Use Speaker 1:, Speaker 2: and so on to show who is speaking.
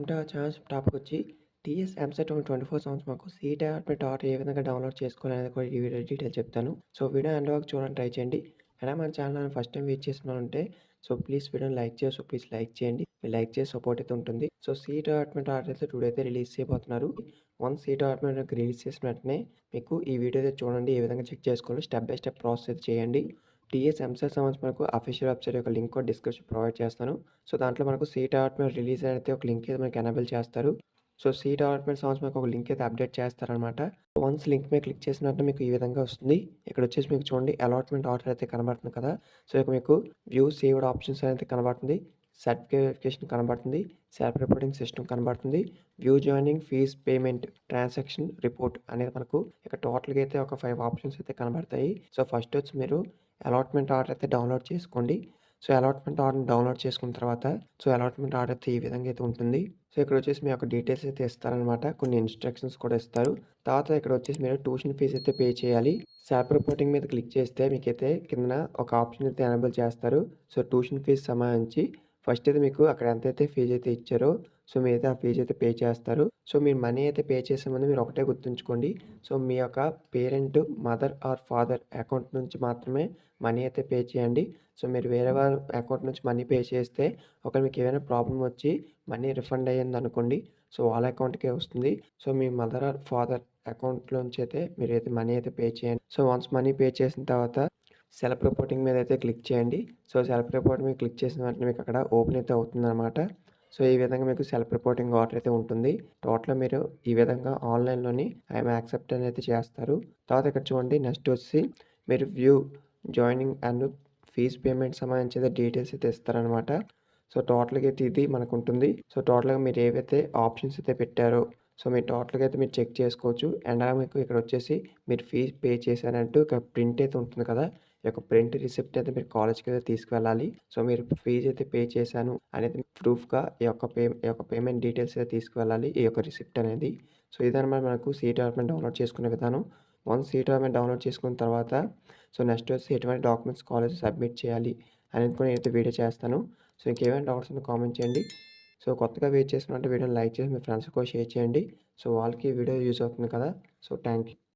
Speaker 1: అంటే ఆ chance topic వచ్చి టీఎస్ ఎంసెట్ 2024 సంవత్సరం మాకు సీట్ అలాట్‌మెంట్ ఆర్డర్ ఏ విధంగా డౌన్‌లోడ్ చేసుకోవాలనేది కూడా ఈ వీడియో డీటెయిల్స్ చెప్తాను. సో, వీడియో ఎండ్ వరకు చూడడానికి ట్రై చేయండి. అయినా మన ఛానల్‌ని ఫస్ట్ టైమ్ విజిట్ చేసినోళ్ళుంటే సో, ప్లీజ్ వీడియోని లైక్ చేసి సో, ప్లీజ్ లైక్ చేయండి. మీరు లైక్ చేసి సపోర్ట్ అయితే ఉంటుంది. సో, సీట్ అలాట్‌మెంట్ ఆర్డర్ అయితే టుడే అయితే రిలీజ్ చేయబోతున్నారు. వన్స్ సీట్ అలాట్‌మెంట్ రిలీజ్ చేసిన వెంటనే మీకు ఈ వీడియో అయితే చూడండి ఏ విధంగా చెక్ చేసుకోవాలో స్టెప్ బై స్టెప్ ప్రాసెస్ అయితే చేయండి. టీఎస్ ఎంసెట్ సంబంధించి మనకు అఫీషియల్ వెబ్‌సైట్ యొక్క లింక్ కూడా డిస్క్రిప్షన్ ప్రొవైడ్ చేస్తాను. సో, దాంట్లో మనకు సీట్ అలాట్‌మెంట్ రిలీజ్ అయితే ఒక లింక్ అయితే మనకి ఎనేబుల్ చేస్తారు. సో, సీట్ అలాట్‌మెంట్ సంబంధించి మనకు ఒక లింక్ అయితే అప్డేట్ చేస్తారనమాట. వన్స్ లింక్ మీద క్లిక్ చేసిన వెంటనే మీకు ఈ విధంగా వస్తుంది. ఇక్కడొచ్చేసి మీకు చూడండి అలాట్‌మెంట్ ఆర్డర్ అయితే కనబడుతుంది కదా! సో, ఇక మీకు వ్యూ సేవ్డ్ ఆప్షన్స్ అనేది కనబడుతుంది. సర్టిఫికేట్ వెరిఫికేషన్ కనబడుతుంది. సెల్ఫ్ రిపోర్టింగ్ సిస్టమ్ కనబడుతుంది. View joining, fees payment, transaction report అనేది మనకు ఇక్కడ టోటల్‌గా అయితే ఒక 5 ఆప్షన్స్ అయితే కనబడతాయి. సో, ఫస్ట్ వచ్చి మీరు అలాట్‌మెంట్ ఆర్డర్ అయితే డౌన్‌లోడ్ చేసుకోండి. సో, అలాట్‌మెంట్ ఆర్డర్‌ని డౌన్‌లోడ్ చేసుకున్న తర్వాత సో, అలాట్‌మెంట్ ఆర్డర్ అయితే ఈ విధంగా అయితే ఉంటుంది. సో, ఇక్కడొచ్చేసి మీ యొక్క డీటెయిల్స్ అయితే ఇస్తారనమాట. కొన్ని ఇన్‌స్ట్రక్షన్స్ కూడా ఇస్తారు. తర్వాత ఇక్కడొచ్చేసి మీరు ట్యూషన్ ఫీజ్ అయితే పే చేయాలి. సెల్ఫ్ రిపోర్టింగ్ మీద క్లిక్ చేస్తే మీకైతే కిందన ఒక ఆప్షన్ అయితే ఎనేబుల్ చేస్తారు. సో, ట్యూషన్ ఫీజ్ సంబంధించి ఫస్ట్ అయితే మీకు అక్కడ ఎంతైతే ఫీజ్ అయితే ఇచ్చారో సో, మీరైతే ఆ ఫీజ్ అయితే పే చేస్తారు. సో, మీరు మనీ అయితే పే చేసే ముందు మీరు ఒకటే గుర్తుంచుకోండి. సో, మీ యొక్క parent, mother or father account నుంచి మాత్రమే మనీ అయితే పే చేయండి. సో, మీరు వేరే వాళ్ళ అకౌంట్ నుంచి మనీ పే చేస్తే ఒకవేళ మీకు ఏమైనా ప్రాబ్లమ్ వచ్చి మనీ రిఫండ్ అయ్యిందనుకోండి. సో, వాళ్ళ అకౌంట్‌కే వస్తుంది. సో, మీ మదర్ ఆర్ ఫాదర్ అకౌంట్‌లోంచి అయితే మీరైతే మనీ అయితే పే చేయండి. సో, వన్స్ మనీ పే చేసిన తర్వాత సెల్ఫ్ రిపోర్టింగ్ మీద అయితే క్లిక్ చేయండి. సో, సెల్ఫ్ రిపోర్ట్ మీద క్లిక్ చేసిన వెంటనే మీకు అక్కడ ఓపెన్ అయితే అవుతుందనమాట. సో, ఈ విధంగా మీకు సెల్ఫ్ రిపోర్టింగ్ ఆర్డర్ అయితే ఉంటుంది. టోటల్‌గా మీరు ఈ విధంగా ఆన్‌లైన్‌లోని ఐయామ్ యాక్సెప్ట్ అనేది చేస్తారు. తర్వాత ఇక్కడ చూడండి నెక్స్ట్ వచ్చి మీరు view joining and fees payment సంబంధించిన డీటెయిల్స్ అయితే ఇస్తారనమాట. సో, టోటల్‌గా అయితే ఇది మనకుంటుంది. సో, టోటల్‌గా మీరు ఏవైతే ఆప్షన్స్ అయితే పెట్టారో సో, మీరు టోటల్‌గా అయితే మీరు చెక్ చేసుకోవచ్చు. అండ్ అలాగే మీకు ఇక్కడొచ్చేసి మీరు ఫీజ్ పే చేశారంటూ ఒక ప్రింట్ అయితే ఉంటుంది కదా! ఈ యొక్క ప్రింట్ రిసిప్ట్ అయితే మీరు కాలేజ్‌కైతే తీసుకువెళ్ళాలి. సో, మీరు ఫీజ్ అయితే పే చేశాను అనేది ప్రూఫ్‌గా ఈ యొక్క పేమెంట్ డీటెయిల్స్ అయితే తీసుకువెళ్ళాలి. ఈ యొక్క రిసిప్ట్ అనేది. సో, ఇదనమాట మనకు సీట్ అలాట్‌మెంట్ డౌన్‌లోడ్ చేసుకునే విధానం. వన్స్ సీట్ అలాట్‌మెంట్ డౌన్‌లోడ్ చేసుకున్న తర్వాత సో, నెక్స్ట్ వచ్చి ఎటువంటి డాక్యుమెంట్స్ కాలేజ్‌లో సబ్మిట్ చేయాలి అనేది కూడా నేనైతే వీడియో చేస్తాను. సో, ఇంకేమైనా డౌట్స్ ఉంటే కామెంట్ చేయండి. సో, కొత్తగా వెయిట్ చేస్తున్నట్టే వీడియోని లైక్ చేసి మీ ఫ్రెండ్స్‌కి కూడా షేర్ చేయండి. సో, వాళ్ళకి ఈ వీడియో యూజ్ అవుతుంది కదా! So, thank you.